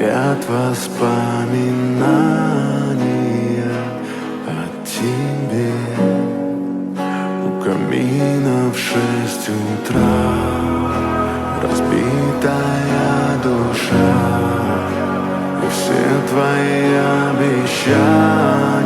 горят воспоминания о тебе. У камина в 6 утра разбитая душа, и все твои обещания